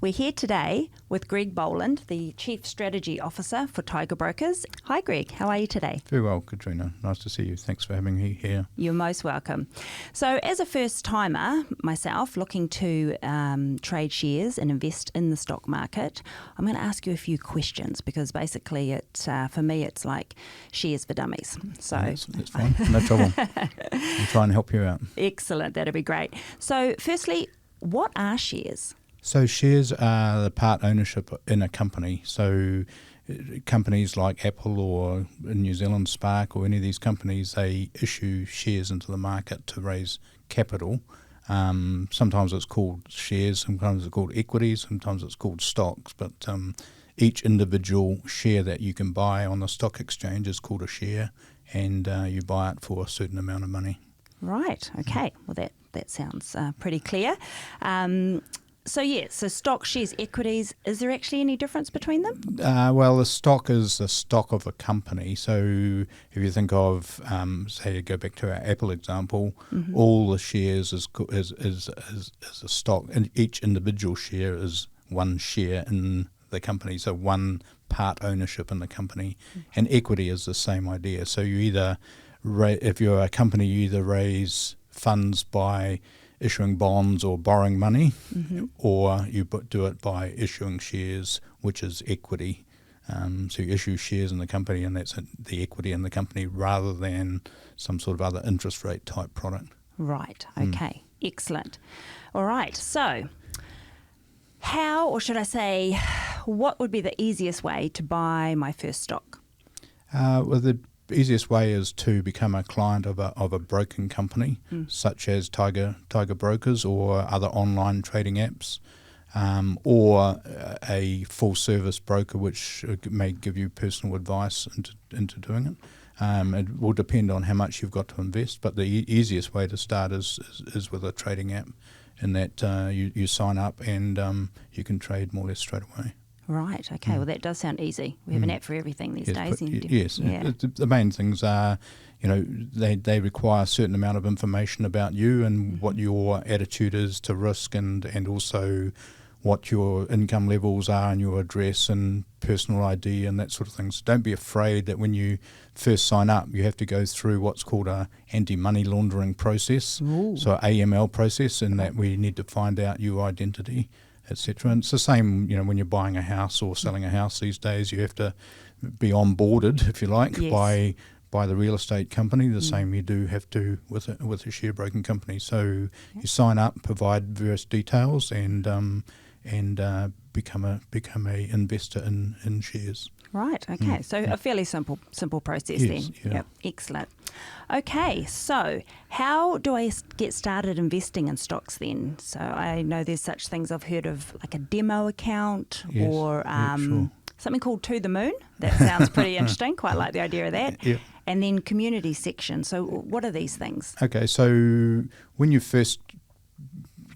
We're here today with Greg Boland, the Chief Strategy Officer for Tiger Brokers. Hi Greg, how are you today? Very well, Katrina. Nice to see you. Thanks for having me here. You're most welcome. So as a first timer myself looking to trade shares and invest in the stock market, I'm going to ask you a few questions because basically for me it's like shares for dummies. So that's fine, no trouble. I'll try and help you out. Excellent, that'd be great. So firstly, what are shares? So shares are the part ownership in a company. So companies like Apple or in New Zealand Spark or any of these companies, they issue shares into the market to raise capital. Sometimes it's called shares, sometimes it's called equities, sometimes it's called stocks, but each individual share that you can buy on the stock exchange is called a share, and you buy it for a certain amount of money. Right, okay. Well, that sounds pretty clear. So stock, shares, equities, is there actually any difference between them? Well, the stock is the stock of a company. So if you think of, say, you go back to our Apple example, all the shares is a stock, and each individual share is one share in the company, so one part ownership in the company. And equity is the same idea. So you either, if you're a company, you either raise funds by issuing bonds or borrowing money, or you do it by issuing shares, which is equity. So you issue shares in the company, and that's the equity in the company rather than some sort of other interest rate type product. Right, okay, excellent. All right, so how, or should I say, what would be the easiest way to buy my first stock? Well, the easiest way is to become a client of a broking company, such as Tiger Brokers or other online trading apps, or a full service broker which may give you personal advice into doing it. It will depend on how much you've got to invest, but the easiest way to start is with a trading app, in that you sign up and you can trade more or less straight away. Right, okay, well that does sound easy. We have an app for everything these days. Yes, yeah. The main things are, they require a certain amount of information about you and what your attitude is to risk, and also what your income levels are and your address and personal ID and that sort of thing. So don't be afraid that when you first sign up, you have to go through what's called a anti-money laundering process, so AML process, in that we need to find out your identity, etc. And it's the same, when you're buying a house or selling a house these days, you have to be onboarded, if you like, by the real estate company. The same you do have to with a share broking company. So you sign up, provide various details, and become a investor in shares. Right. Okay. So a fairly simple process then. Yeah. Yep. Excellent. Okay. So how do I get started investing in stocks then? So I know there's such things I've heard of, like a demo account, or sure. something called To the Moon. That sounds pretty interesting. Quite like the idea of that. Yeah. And then community section. So what are these things? Okay. So when you first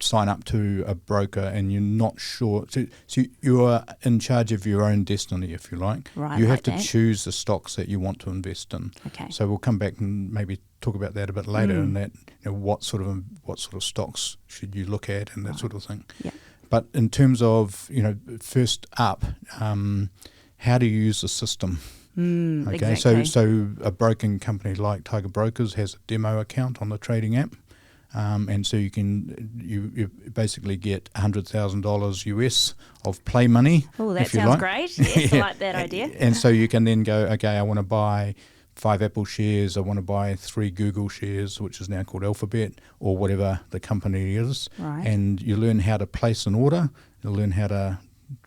sign up to a broker and you're not sure, so you're in charge of your own destiny, if you like. Right, you have to choose the stocks that you want to invest in. Okay. So we'll come back and maybe talk about that a bit later, and that what sort of stocks should you look at and that sort of thing. Yeah. But in terms of first up, how do you use the system? Okay. Exactly. So a broking company like Tiger Brokers has a demo account on the trading app. And so you basically get $100,000 US of play money. Oh, that if you sounds like. great. Yes, I like that idea. And so you can then go, okay, I want to buy 5 Apple shares, I want to buy 3 Google shares, which is now called Alphabet, or whatever the company is. Right. And you learn how to place an order, you learn how to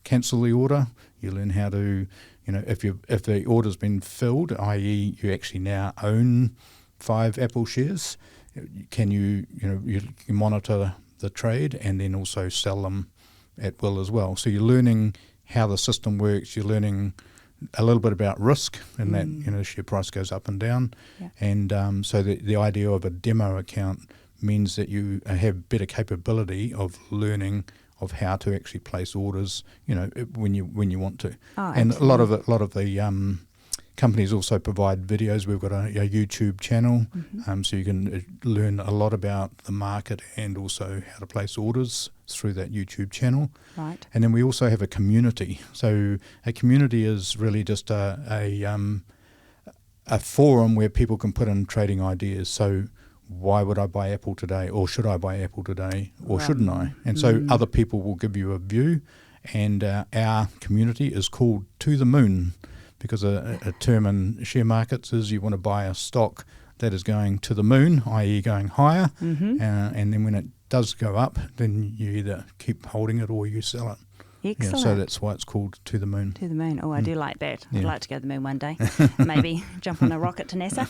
cancel the order, you learn how to, if the order's been filled, i.e. you actually now own 5 Apple shares, can you monitor the trade and then also sell them at will as well. So you're learning how the system works. You're learning a little bit about risk, and that the share price goes up and down. Yeah. And so the idea of a demo account means that you have better capability of learning of how to actually place orders. When you want to. Oh, and absolutely. a lot of the companies also provide videos. We've got a YouTube channel, so you can learn a lot about the market and also how to place orders through that YouTube channel. Right. And then we also have a community. So a community is really just a forum where people can put in trading ideas. So why would I buy Apple today, or should I buy Apple today, or shouldn't I? And so other people will give you a view, and our community is called To the Moon, because a term in share markets is you want to buy a stock that is going to the moon, i.e. going higher, and then when it does go up, then you either keep holding it or you sell it. Excellent. Yeah, so that's why it's called To the Moon. To the moon. Oh, I do like that. Yeah. I'd like to go to the moon one day. Maybe jump on a rocket to NASA.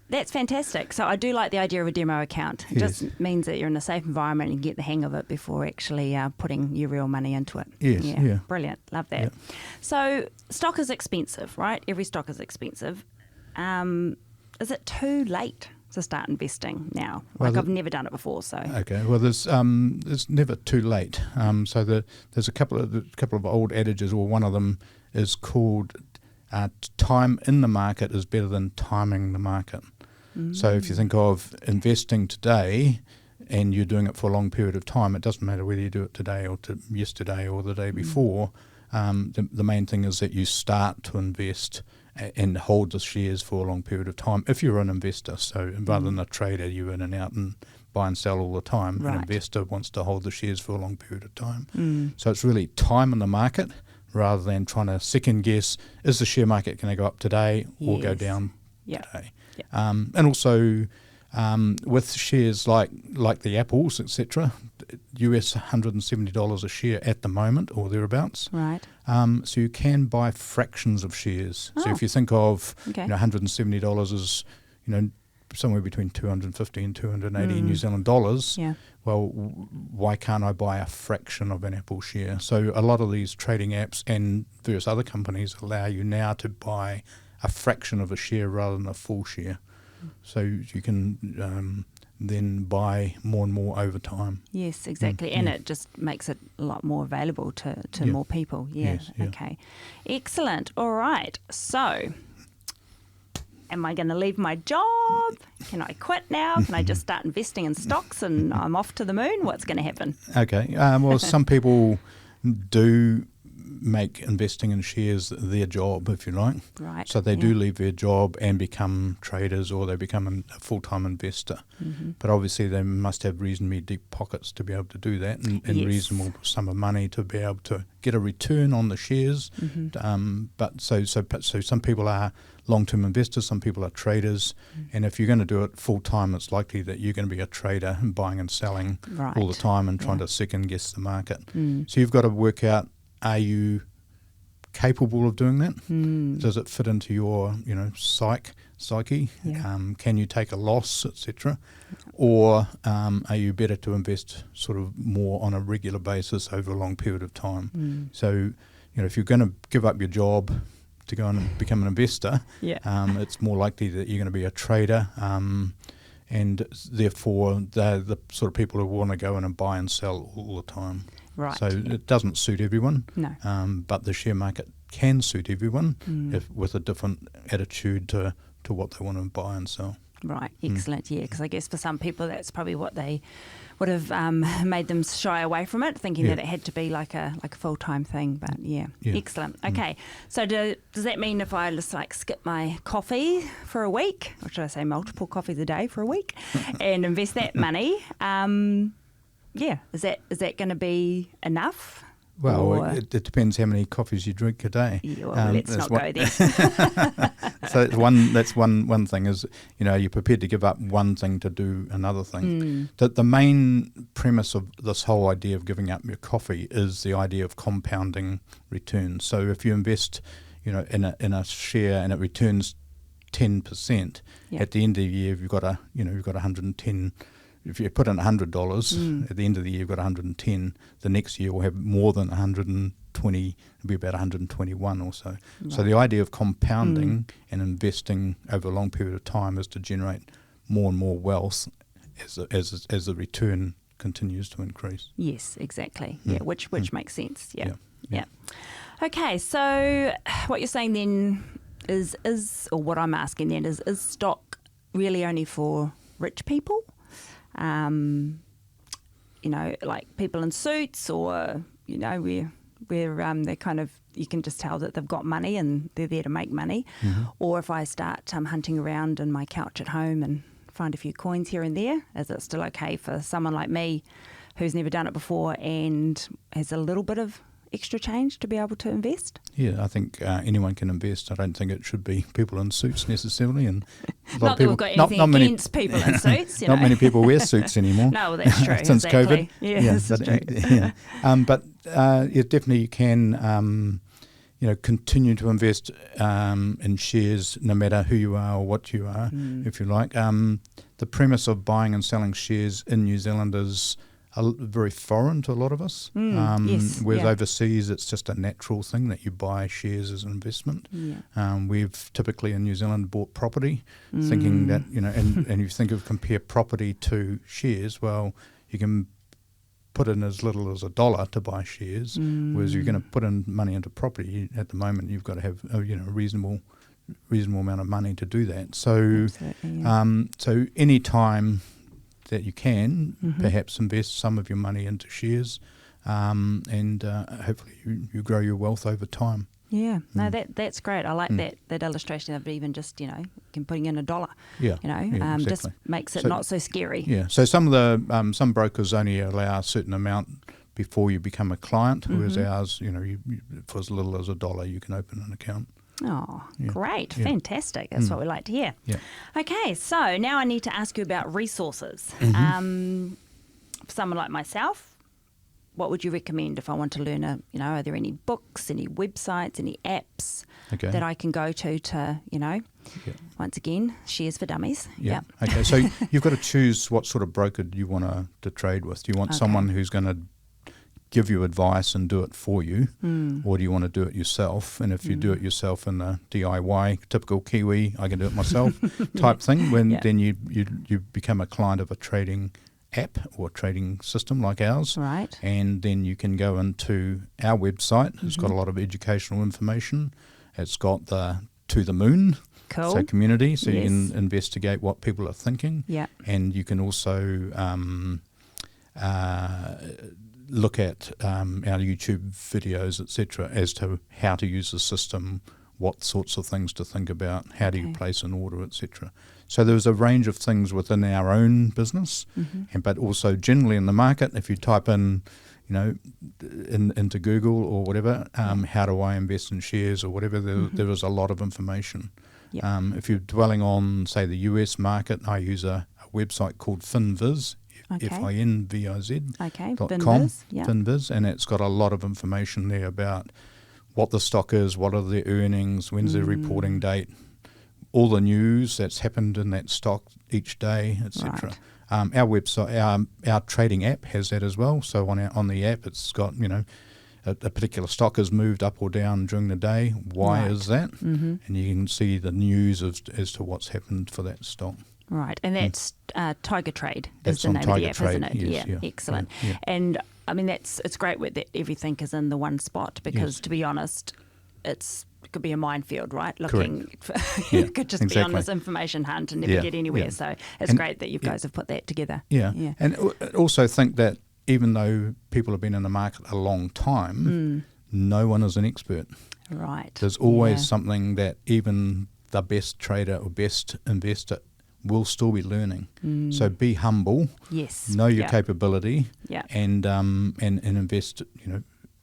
That's fantastic. So I do like the idea of a demo account. It just means that you're in a safe environment and you get the hang of it before actually putting your real money into it. Yes, yeah. Brilliant. Love that. Yeah. So stock is expensive, right? Every stock is expensive. Is it too late to start investing now? I've never done it before, so. Okay, well, there's never too late. So there's a couple of old adages, or one of them is called time in the market is better than timing the market. So if you think of investing today and you're doing it for a long period of time, it doesn't matter whether you do it today or yesterday or the day before. The main thing is that you start to invest and hold the shares for a long period of time if you're an investor. So rather than a trader, you're in and out and buy and sell all the time. Right. An investor wants to hold the shares for a long period of time. So it's really time in the market rather than trying to second guess, is the share market going to go up today or go down today? Yep. And also with shares like the Apples, etc., US $170 a share at the moment or thereabouts. Right. So you can buy fractions of shares. So if you think of $170 is somewhere between 250 and 280 New Zealand dollars. Yeah. Well, why can't I buy a fraction of an Apple share? So a lot of these trading apps and various other companies allow you now to buy a fraction of a share rather than a full share. So you can then buy more and more over time. Yes, exactly. And it just makes it a lot more available to more people. Yeah. Yes, yeah. Okay. Excellent. All right. So am I going to leave my job? Can I quit now? Can I just start investing in stocks and I'm off to the moon? What's going to happen? Okay. Well, some people do make investing in shares their job, if you like. Right. So they do leave their job and become traders, or they become a full-time investor. But obviously they must have reasonably deep pockets to be able to do that, and reasonable sum of money to be able to get a return on the shares. But so some people are long-term investors, some people are traders, and if you're going to do it full-time, it's likely that you're going to be a trader and buying and selling all the time and trying to second-guess the market. So you've got to work out, are you capable of doing that? Does it fit into your psyche? Can you take a loss, etc.? Or are you better to invest sort of more on a regular basis over a long period of time? So if you're going to give up your job to go and become an investor, it's more likely that you're going to be a trader, and therefore they're the sort of people who want to go in and buy and sell all the time. Right. So it doesn't suit everyone, No. But the share market can suit everyone with a different attitude to what they want to buy and sell. Right, excellent, yeah, because I guess for some people that's probably what they would have made them shy away from it, thinking that it had to be like a full-time thing, but excellent. Okay, so does that mean if I just skip my coffee for a week, or should I say multiple coffees a day for a week, and invest that money, is that going to be enough? Well, it depends how many coffees you drink a day. Yeah, well, let's not go there. So that's one thing is, you're prepared to give up one thing to do another thing. The main premise of this whole idea of giving up your coffee is the idea of compounding returns. So if you invest, in a share and it returns 10%, at the end of the year you've got 110. If you put in $100, at the end of the year you've got 110. The next year we'll have more than 120. It'll be about 121 or so. Right. So the idea of compounding and investing over a long period of time is to generate more and more wealth as the return continues to increase. Yes, exactly. Yeah, which makes sense. Yeah. Okay, so what you're saying then, or what I'm asking then is stock really only for rich people? Like people in suits, or where they're kind of, you can just tell that they've got money and they're there to make money. Or if I start hunting around in my couch at home and find a few coins here and there, is it still okay for someone like me who's never done it before and has a little bit of extra change to be able to invest? Yeah, I think anyone can invest. I don't think it should be people in suits necessarily. And not that we've got anything against people in suits. Not many people wear suits anymore. No, well, that's true. Since exactly. COVID. Yeah, this is true. But definitely you can continue to invest in shares no matter who you are or what you are, if you like. The premise of buying and selling shares in New Zealand is very foreign to a lot of us. Yes, whereas overseas it's just a natural thing that you buy shares as an investment. We've typically in New Zealand bought property, thinking that, and you compare property to shares, well, you can put in as little as $1 to buy shares, whereas you're going to put in money into property. At the moment, you've got to have a reasonable amount of money to do that. So, so any time that you can, perhaps invest some of your money into shares, and hopefully you grow your wealth over time. Yeah, no, that's great. I like that illustration of even just, putting in $1. Exactly. Just makes it not so scary. Yeah, so some of the some brokers only allow a certain amount before you become a client, whereas ours, you, for as little as $1, you can open an account. Oh, great. Fantastic. That's what we like to hear. Yeah. Okay, so now I need to ask you about resources. For someone like myself, what would you recommend if I want to learn are there any books, any websites, any apps that I can go to, once again, shares for dummies. Yeah. Okay, so you've got to choose what sort of broker you want to trade with. Do you want someone who's going to give you advice and do it for you, or do you want to do it yourself? And if you do it yourself in the DIY, typical Kiwi, I can do it myself type thing, then you become a client of a trading app or trading system like ours. Right. And then you can go into our website. It's got a lot of educational information. It's got the To the Moon. Cool. So community, so you can investigate what people are thinking. Yeah. And you can also look at our YouTube videos, etc., as to how to use the system, what sorts of things to think about, how do you place an order, etc. So there's a range of things within our own business, but also generally in the market. If you type in, into Google or whatever, how do I invest in shares or whatever, there is a lot of information. Yep. If you're dwelling on, say, the US market, I use a website called FinViz. FINVIZ.com, FinViz, and it's got a lot of information there about what the stock is, what are the earnings, when's the reporting date, all the news that's happened in that stock each day, etc. Right. Our website, our trading app has that as well. So on the app, it's got a particular stock has moved up or down during the day. Why is that? And you can see the news as to what's happened for that stock. Right, and that's Tiger Trade is that's the name Tiger of the app, Trade, isn't it? yes, Excellent. Yeah. And I mean, it's great that everything is in the one spot because, to be honest, it could be a minefield, right? Looking, you could just be on this information hunt and never get anywhere. Yeah. So it's great that you guys have put that together. Yeah, and also think that even though people have been in the market a long time, no one is an expert. Right. There's always something that even the best trader or best investor will still be learning. So be humble. Yes. Know your capability. Yeah. And invest,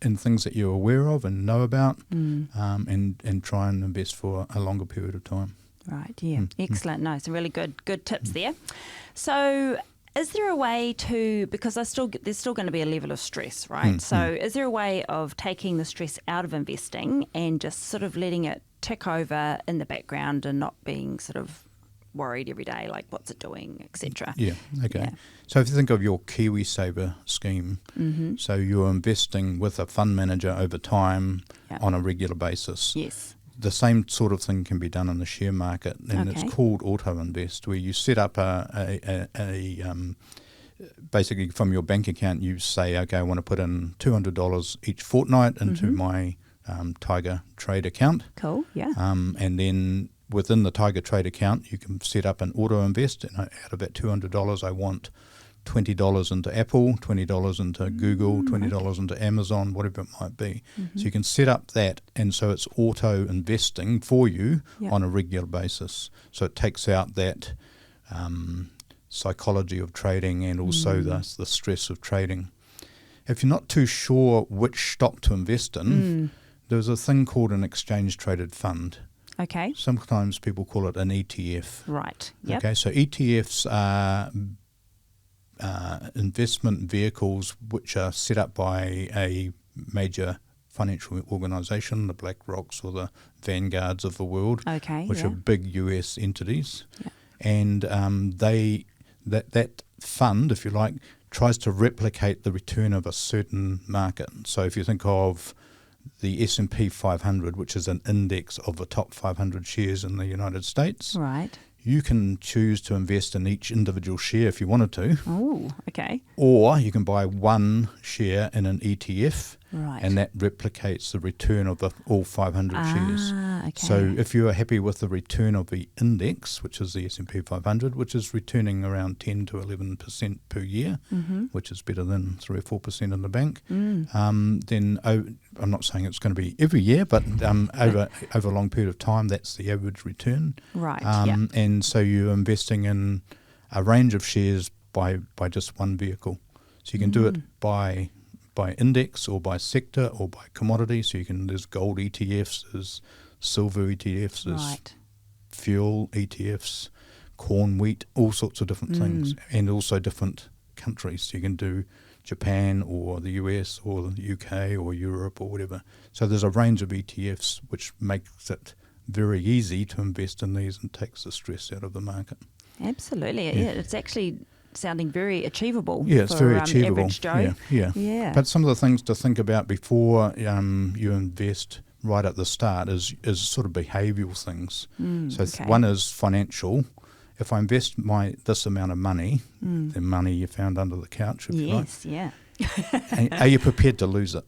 in things that you're aware of and know about, and try and invest for a longer period of time. Right. Yeah. Excellent. No, some really good tips there. So, is there a way to, because there's still going to be a level of stress, right? So, is there a way of taking the stress out of investing and just sort of letting it tick over in the background and not being sort of worried every day, like what's it doing, etc. Yeah, okay. Yeah. So if you think of your KiwiSaver scheme, so you're investing with a fund manager over time on a regular basis. Yes. The same sort of thing can be done in the share market, and it's called auto invest, where you set up basically from your bank account, you say, okay, I want to put in $200 each fortnight into my Tiger Trade account. Cool, yeah. And then within the Tiger Trade account, you can set up an auto invest. And out of that $200, I want $20 into Apple, $20 into Google, $20 into Amazon, whatever it might be. Mm-hmm. So you can set up that, and so it's auto investing for you Yep. on a regular basis. So it takes out that psychology of trading and also the stress of trading. If you're not too sure which stock to invest in, there's a thing called an exchange traded fund. Okay. Sometimes people call it an ETF. Right. Yep. Okay, so ETFs are investment vehicles which are set up by a major financial organisation, the BlackRocks or the Vanguards of the world, Okay. which yeah. are big US entities. Yeah. And that fund, if you like, tries to replicate the return of a certain market. So if you think of the S&P 500, which is an index of the top 500 shares in the United States, Right. you can choose to invest in each individual share if you wanted to, Oh, okay. or you can buy one share in an ETF, Right. and that replicates the return of all 500 shares. Okay. So if you are happy with the return of the index, which is the S&P 500, which is returning around 10 to 11% per year, which is better than 3 or 4% in the bank, then I'm not saying it's going to be every year, but over a long period of time, that's the average return. Right. And so you're investing in a range of shares by just one vehicle. So you can do it by index or by sector or by commodity. So there's gold ETFs, there's silver ETFs, there's Right. fuel ETFs, corn, wheat, all sorts of different things, and also different countries. So you can do Japan or the US or the UK or Europe or whatever. So there's a range of ETFs which makes it very easy to invest in these and takes the stress out of the market. Absolutely. Yeah. It's actually sounding very achievable. Yeah, it's for, very achievable. Average Joe. Yeah. But some of the things to think about before you invest right at the start is sort of behavioural things. So one is financial. If I invest this amount of money, the money you found under the couch, if you like, Yeah. are you prepared to lose it?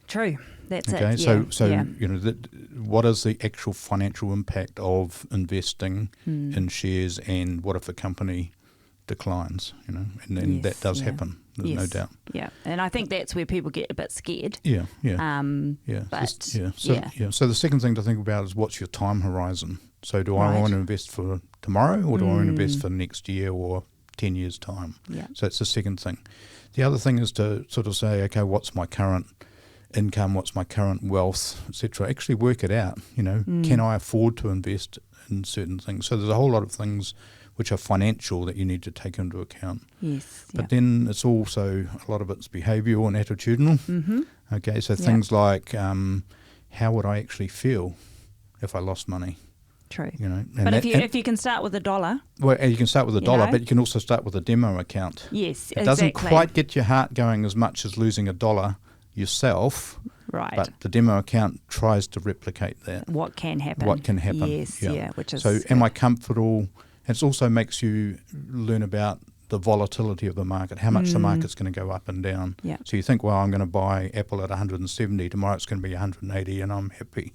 True. That's it. Okay, Yeah. so yeah. what is the actual financial impact of investing in shares, and what if a company declines? And then that does happen. There's no doubt. Yeah, and I think that's where people get a bit scared. Yeah. But So the second thing to think about is, what's your time horizon? So do I want to invest for tomorrow, or do I want to invest for next year or 10 years' time? Yeah. So that's the second thing. The other thing is to sort of say, okay, what's my current income, what's my current wealth, etc. Actually work it out. Can I afford to invest in certain things? So there's a whole lot of things which are financial that you need to take into account. Yes. But then it's also, a lot of it's behavioural and attitudinal. Okay, so things like how would I actually feel if I lost money? True. But if you can start with $1. Well, you can start with $1, but you can also start with a demo account. Yes, it doesn't quite get your heart going as much as losing $1 yourself. Right. But the demo account tries to replicate that. What can happen. Yes, which is so am I comfortable? It also makes you learn about the volatility of the market, how much the market's going to go up and down. Yeah. So you think, well, I'm going to buy Apple at 170, tomorrow it's going to be 180 and I'm happy.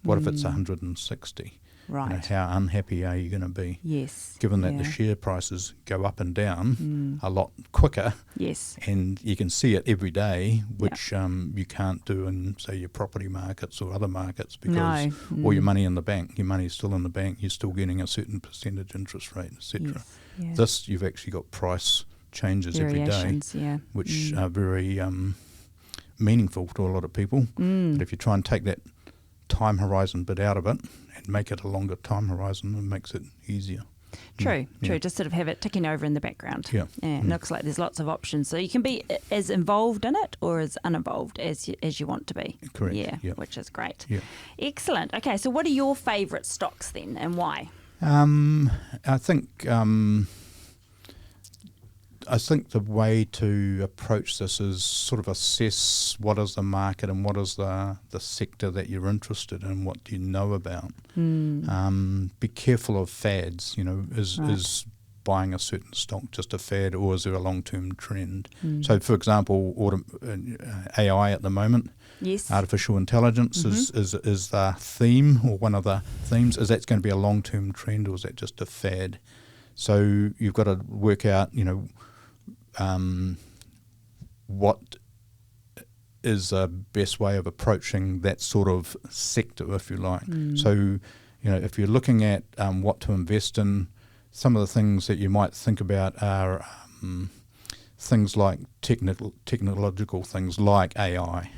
What if it's 160? Right. How unhappy are you going to be? Yes. Given that the share prices go up and down a lot quicker. Yes. And you can see it every day, which you can't do in, say, your property markets or other markets, because all your money in the bank, your money is still in the bank, you're still getting a certain percentage interest rate, etc. Yes. Yeah. This, you've actually got price changes every day, which are very meaningful to a lot of people. But if you try and take that time horizon bit out of it and make it a longer time horizon, it makes it easier. True. Just sort of have it ticking over in the background. Yeah. It looks like there's lots of options. So you can be as involved in it or as uninvolved as you want to be. Correct. Yeah, which is great. Yeah. Excellent. Okay, so what are your favourite stocks then, and why? I think the way to approach this is sort of assess what is the market and what is the sector that you're interested in, what do you know about. Be careful of fads. Is buying a certain stock just a fad, or is there a long-term trend? So, for example, AI at the moment, Yes. artificial intelligence is the theme, or one of the themes. Is that going to be a long-term trend, or is that just a fad? So you've got to work out, what is the best way of approaching that sort of sector, if you like. So, if you're looking at what to invest in, some of the things that you might think about are things like technological things like AI.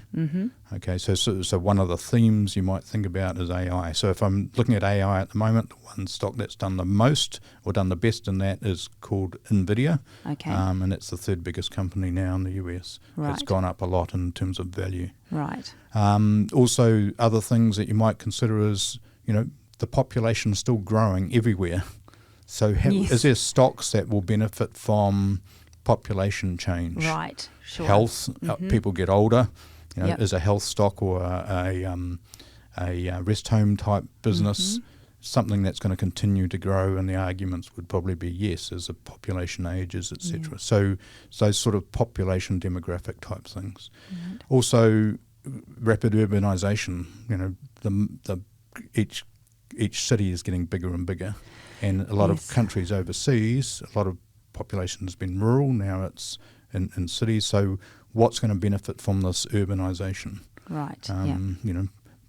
Okay, so one of the themes you might think about is AI. So if I'm looking at AI at the moment, the one stock that's done the most or done the best in that is called NVIDIA. Okay. And it's the third biggest company now in the US. Right. It's gone up a lot in terms of value. Right. Also, other things that you might consider is, the population is still growing everywhere. So Yes. is there stocks that will benefit from population change? Right. Sure. Health, people get older. Yep. Is a health stock or a rest home type business something that's going to continue to grow? And the arguments would probably be yes, as the population ages, etc. Yeah. So those sort of population demographic type things. Also, rapid urbanisation. Each city is getting bigger and bigger, and a lot of countries overseas, a lot of population has been rural. Now it's in cities. So what's going to benefit from this urbanisation? Right.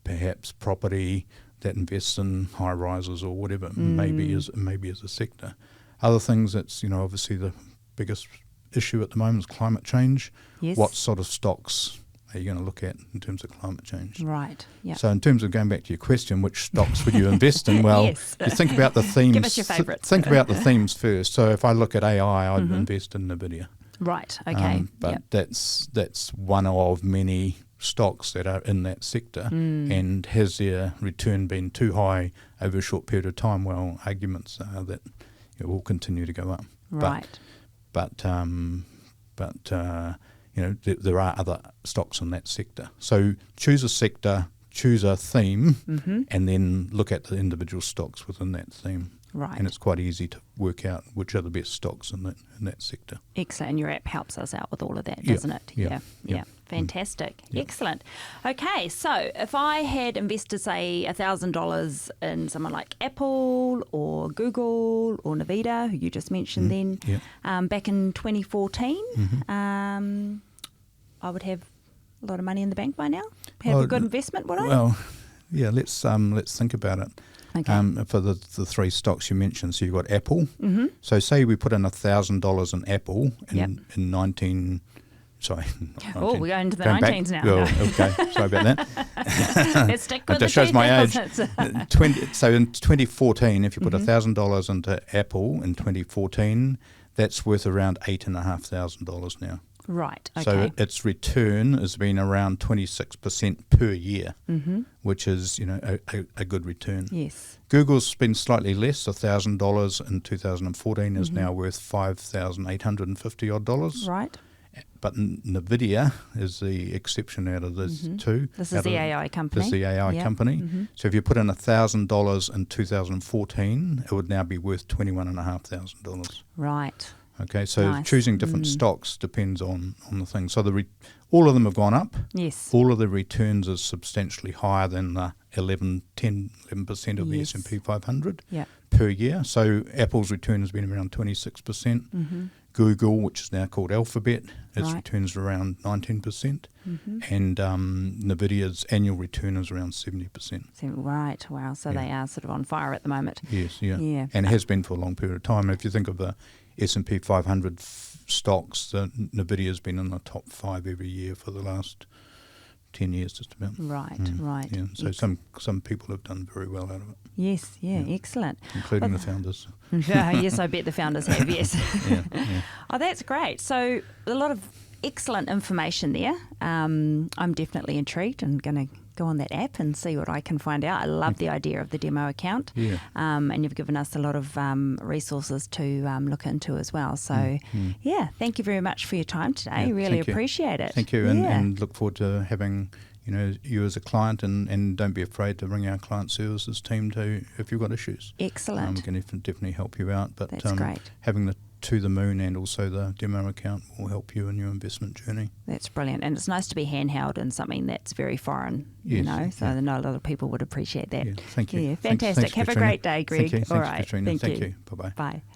Perhaps property that invests in high rises or whatever. Maybe as a sector. Other things that's obviously the biggest issue at the moment is climate change. Yes. What sort of stocks are you going to look at in terms of climate change? Right. Yeah. So in terms of going back to your question, which stocks would you invest in? Well, Yes. you think about the themes. Give us your favourites. Think about the themes first. So if I look at AI, I'd invest in NVIDIA. Right. Okay. But that's one of many stocks that are in that sector. And has their return been too high over a short period of time? Well, arguments are that it will continue to go up. Right. But there are other stocks in that sector. So choose a sector, choose a theme, and then look at the individual stocks within that theme. Right. And it's quite easy to work out which are the best stocks in that sector. Excellent. And your app helps us out with all of that, Yeah, doesn't it? yeah. Fantastic. Yeah. Excellent. Okay, so if I had invested, say, $1,000 in someone like Apple or Google or Nvidia, who you just mentioned back in 2014, I would have a lot of money in the bank by now. Have a good investment, would I? Well, yeah. Let's think about it. Okay. For the three stocks you mentioned, so you've got Apple. So say we put in $1,000 in Apple in 19. Sorry. Oh, we're going to the going 19s back. now. Well, okay, sorry about that. Let's stick with It just the shows my age. 2000s. So in 2014, if you put $1,000 into Apple in 2014, that's worth around $8,500 now. Right. Okay. So its return has been around 26% per year, which is a good return. Yes. Google's been slightly less. $1,000 in 2014 is now worth $5,850 odd dollars. Right. But Nvidia is the exception out of those two. This is the AI company. This is the AI company. So if you put in $1,000 in 2014, it would now be worth $21,500. Right. Okay, so Nice. choosing different stocks depends on the thing. So all of them have gone up. Yes. All of the returns are substantially higher than the 11% of the Yes. S&P 500 Yeah. per year. So Apple's return has been around 26%. Google, which is now called Alphabet, its returns are around 19%. And Nvidia's annual return is around 70%. Right. Wow. So they are sort of on fire at the moment. Yes, yeah. Yeah. And it has been for a long period of time. If you think of the S&P 500 stocks, Nvidia's been in the top 5 every year for the last 10 years just about. Right. Right. Yeah. So some people have done very well out of it. Yes. Yeah. Excellent. Including the founders. Yes, I bet the founders have. Yes. Yeah. Oh, that's great. So a lot of excellent information there. I'm definitely intrigued and going to go on that app and see what I can find out. I love the idea of the demo account. Yeah. And you've given us a lot of resources to look into as well. So, thank you very much for your time today. Yeah, Really thank you. appreciate it. Thank you, and look forward to having you as a client, and don't be afraid to ring our client services team to if you've got issues. Excellent. We can definitely help you out. But That's great. having the To the Moon and also the demo account will help you in your investment journey. That's brilliant. And it's nice to be handheld in something that's very foreign, Yes, so I know a lot of people would appreciate that. Yeah, thank you. Yeah, fantastic. Thanks, Have Katrina. a great day, Greg. Thank you. All Thanks, right. Katrina. Thank you. Bye-bye. Bye.